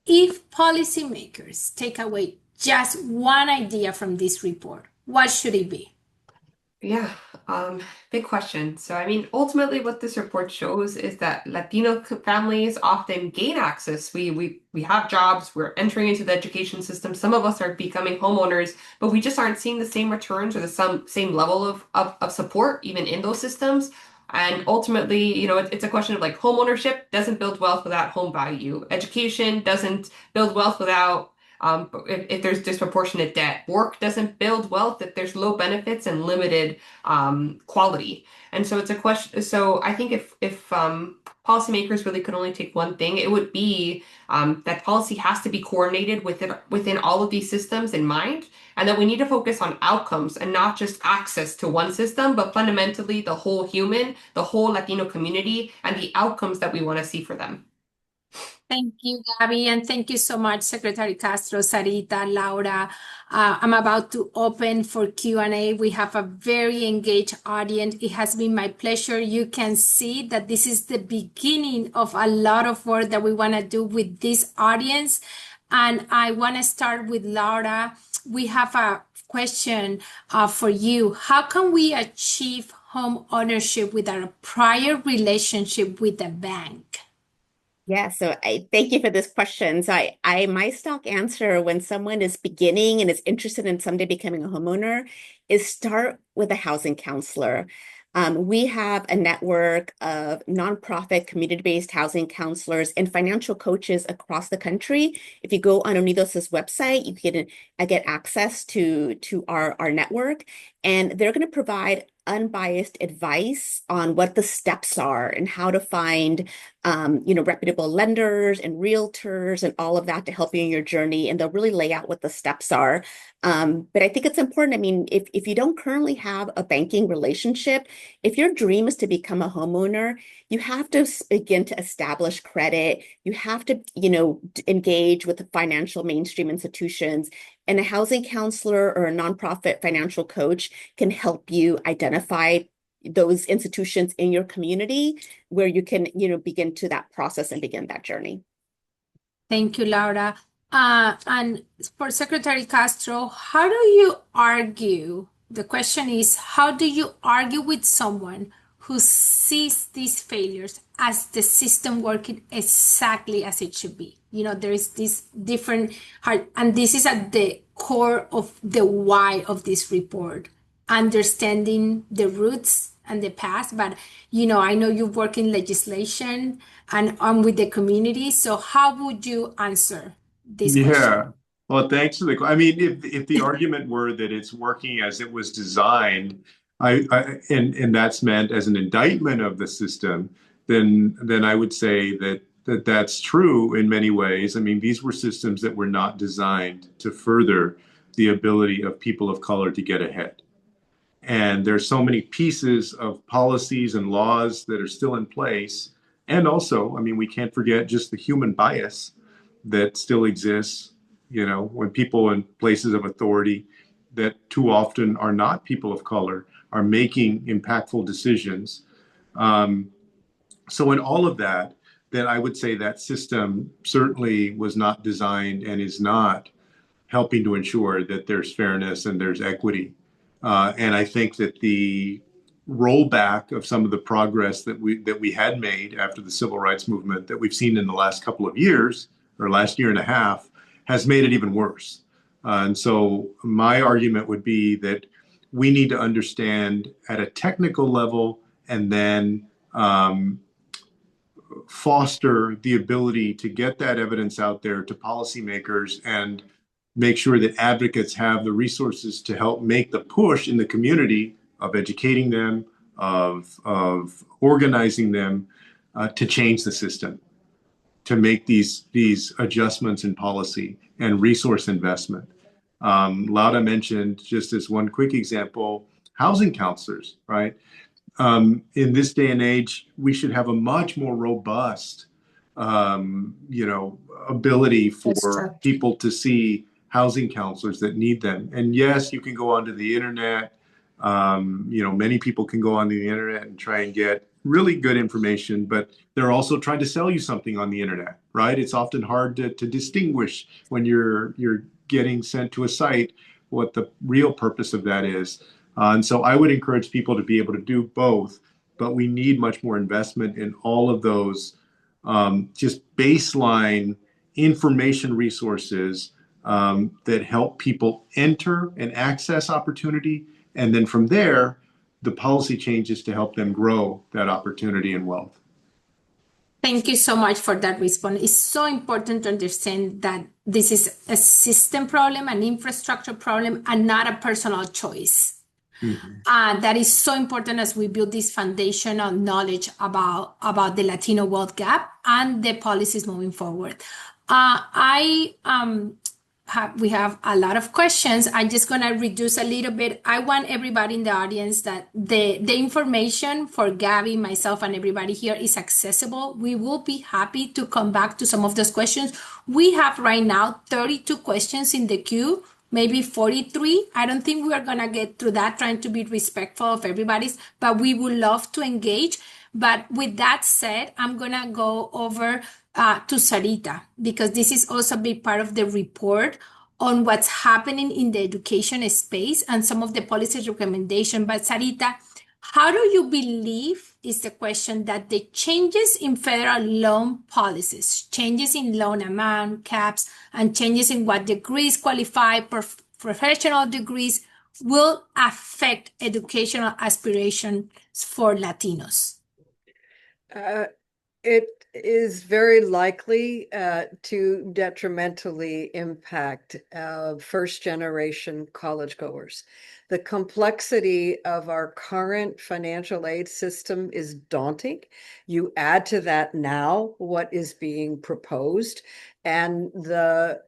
Speaker 1: if policymakers take away just one idea from this report, what should it be?
Speaker 2: Yeah, big question. So, I mean, ultimately, what this report shows is that Latino families often gain access. We have jobs, we're entering into the education system. Some of us are becoming homeowners, but we just aren't seeing the same returns or the same level of support even in those systems. And ultimately, it's a question of like homeownership doesn't build wealth without home value. Education doesn't build wealth without if there's disproportionate debt. Work doesn't build wealth if there's low benefits and limited quality. And so it's a question. So I think if policymakers really could only take one thing, it would be that policy has to be coordinated within all of these systems in mind, and that we need to focus on outcomes and not just access to one system, but fundamentally the whole human, the whole Latino community, and the outcomes that we want to see for them.
Speaker 1: Thank you, Gabby, and thank you so much, Secretary Castro, Sarita, Laura. I'm about to open for Q&A. We have a very engaged audience. It has been my pleasure. You can see that this is the beginning of a lot of work that we want to do with this audience. And I want to start with Laura. We have a question for you. How can we achieve home ownership with our prior relationship with the bank?
Speaker 5: Yeah, so I thank you for this question. So my stock answer when someone is beginning and is interested in someday becoming a homeowner is start with a housing counselor. We have a network of nonprofit community-based housing counselors and financial coaches across the country. If you go on Unidos's website, you can get access to our network, and they're going to provide unbiased advice on what the steps are and how to find reputable lenders and realtors and all of that to help you in your journey. And they'll really lay out what the steps are. But I think it's important. I mean, if you don't currently have a banking relationship, if your dream is to become a homeowner, you have to begin to establish credit. You have to, engage with the financial mainstream institutions. And a housing counselor or a nonprofit financial coach can help you identify those institutions in your community where you can, begin to that process and begin that journey.
Speaker 1: Thank you, Laura. And for Secretary Castro, how do you argue? The question is, how do you argue with someone who sees these failures as the system working exactly as it should be? There is this different heart, and this is at the core of the why of this report, understanding the roots and the past. But, I know you work in legislation and with the community. So how would you answer this question?
Speaker 3: Yeah. Well, thanks for I mean, if the argument were that it's working as it was designed, and that's meant as an indictment of the system, then I would say that's true in many ways. I mean, these were systems that were not designed to further the ability of people of color to get ahead. And there's so many pieces of policies and laws that are still in place. And also, I mean, we can't forget just the human bias that still exists, when people in places of authority that too often are not people of color are making impactful decisions. So in all of that, then I would say that system certainly was not designed and is not helping to ensure that there's fairness and there's equity. And I think that the rollback of some of the progress that we had made after the civil rights movement that we've seen in the last couple of years or last year and a half has made it even worse. And so my argument would be that we need to understand at a technical level and then foster the ability to get that evidence out there to policymakers and make sure that advocates have the resources to help make the push in the community of educating them, of organizing them to change the system, to make these adjustments in policy and resource investment. Laura mentioned, just as one quick example, housing counselors, right? In this day and age, we should have a much more robust, ability for people to see housing counselors that need them. And yes, you can go onto the internet. Many people can go onto the internet and try and get really good information, but they're also trying to sell you something on the internet, right? It's often hard to distinguish when you're getting sent to a site what the real purpose of that is. And so I would encourage people to be able to do both, but we need much more investment in all of those just baseline information resources that help people enter and access opportunity. And then from there, the policy changes to help them grow that opportunity and wealth.
Speaker 1: Thank you so much for that response. It's so important to understand that this is a system problem, an infrastructure problem, and not a personal choice. That is so important as we build this foundational knowledge about the Latino wealth gap and the policies moving forward. We have a lot of questions. I'm just going to reduce a little bit. I want everybody in the audience that the information for Gabby, myself, and everybody here is accessible. We will be happy to come back to some of those questions. We have right now 32 questions in the queue, maybe 43. I don't think we are going to get through that, trying to be respectful of everybody's, but we would love to engage. But with that said, I'm going to go over to Sarita, because this is also a big part of the report on what's happening in the education space and some of the policy recommendations. But Sarita, how do you believe, is the question, that the changes in federal loan policies, changes in loan amount, caps, and changes in what degrees qualify, professional degrees, will affect educational aspirations for Latinos?
Speaker 4: It is very likely to detrimentally impact first-generation college goers. The complexity of our current financial aid system is daunting. You add to that now what is being proposed, and the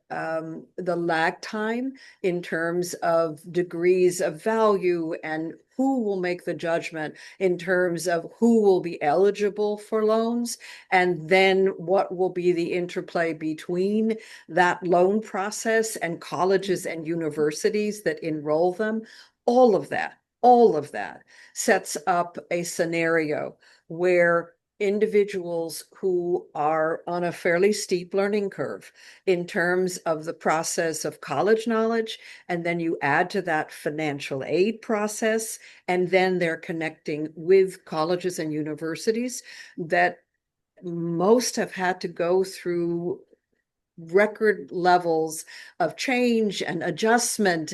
Speaker 4: lag time in terms of degrees of value and who will make the judgment in terms of who will be eligible for loans, and then what will be the interplay between that loan process and colleges and universities that enroll them. All of that sets up a scenario where individuals who are on a fairly steep learning curve in terms of the process of college knowledge, and then you add to that financial aid process, and then they're connecting with colleges and universities that most have had to go through record levels of change and adjustment,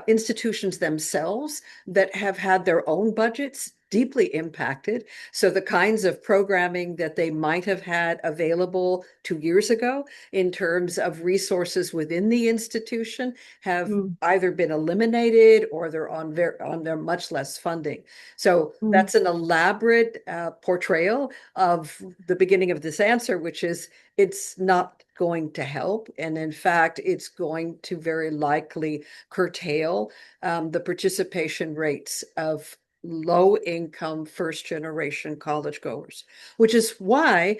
Speaker 4: institutions themselves that have had their own budgets deeply impacted. So the kinds of programming that they might have had available 2 years ago in terms of resources within the institution have either been eliminated or they're on their much less funding. So that's an elaborate portrayal of the beginning of this answer, which is it's not going to help. And in fact, it's going to very likely curtail the participation rates of low-income first-generation college goers, which is why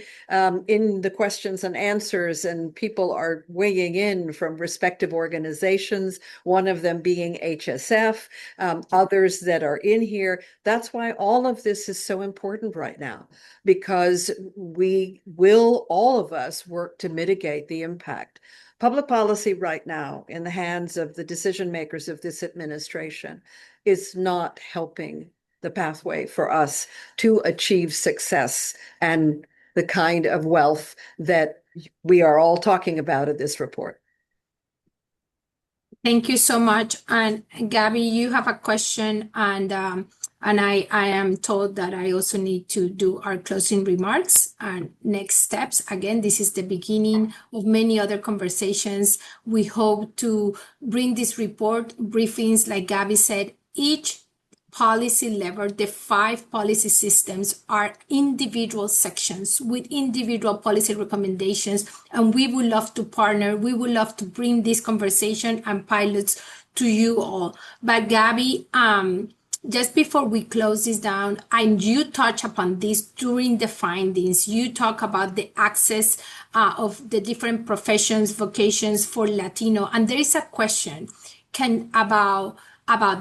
Speaker 4: in the questions and answers, and people are weighing in from respective organizations, one of them being HSF, others that are in here. That's why all of this is so important right now, because we will, all of us, work to mitigate the impact. Public policy right now in the hands of the decision makers of this administration is not helping the pathway for us to achieve success and the kind of wealth that we are all talking about in this report.
Speaker 1: Thank you so much. And Gabby, you have a question, and I am told that I also need to do our closing remarks and next steps. Again, this is the beginning of many other conversations. We hope to bring this report, briefings, like Gabby said, each policy level, the 5 policy systems are individual sections with individual policy recommendations, and we would love to partner. We would love to bring this conversation and pilots to you all. But Gabby, just before we close this down, and you touch upon this during the findings, you talk about the access of the different professions, vocations for Latino, and there is a question about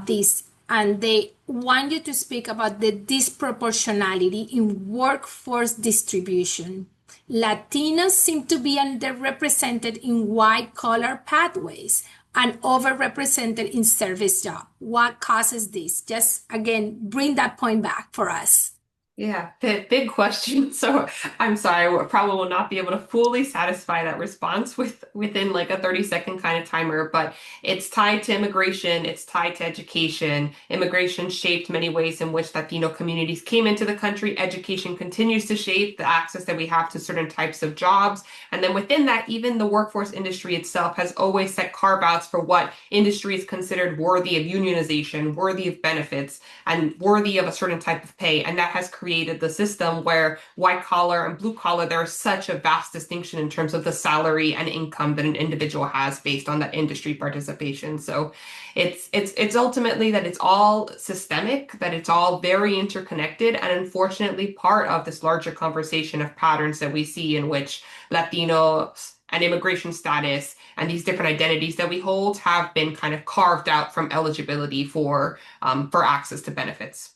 Speaker 1: this. and they want you to speak about the disproportionality in workforce distribution. Latinos seem to be underrepresented in white-collar pathways and overrepresented in service jobs. What causes this? Just again, bring that point back for us.
Speaker 2: Yeah, big question. So I'm sorry, I probably will not be able to fully satisfy that response within like a 30-second kind of timer, but it's tied to immigration, it's tied to education. Immigration shaped many ways in which Latino communities came into the country. Education continues to shape the access that we have to certain types of jobs. And then within that, even the workforce industry itself has always set carve-outs for what industry is considered worthy of unionization, worthy of benefits, and worthy of a certain type of pay. And that has created the system where white collar and blue collar, there is such a vast distinction in terms of the salary and income that an individual has based on that industry participation. So it's ultimately that it's all systemic, that it's all very interconnected, and unfortunately part of this larger conversation of patterns that we see in which Latinos and immigration status and these different identities that we hold have been kind of carved out from eligibility for access to benefits.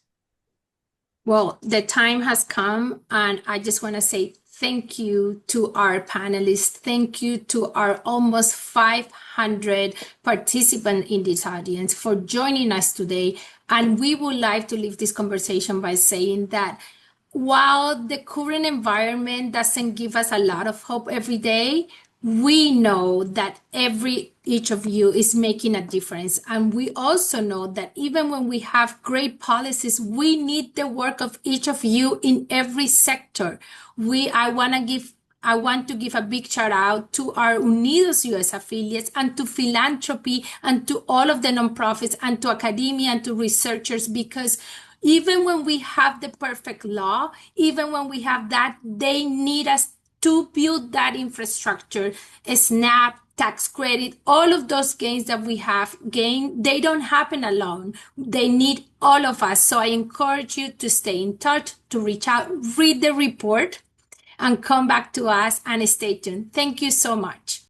Speaker 1: Well, the time has come, and I just want to say thank you to our panelists. Thank you to our almost 500 participants in this audience for joining us today. And we would like to leave this conversation by saying that while the current environment doesn't give us a lot of hope every day, we know that each of you is making a difference. And we also know that even when we have great policies, we need the work of each of you in every sector. I want to give a big shout out to our Unidos US affiliates and to philanthropy and to all of the nonprofits and to academia and to researchers, because even when we have the perfect law, even when we have that, they need us to build that infrastructure, SNAP, tax credit, all of those gains that we have gained, they don't happen alone. They need all of us. So I encourage you to stay in touch, to reach out, read the report, and come back to us and stay tuned. Thank you so much.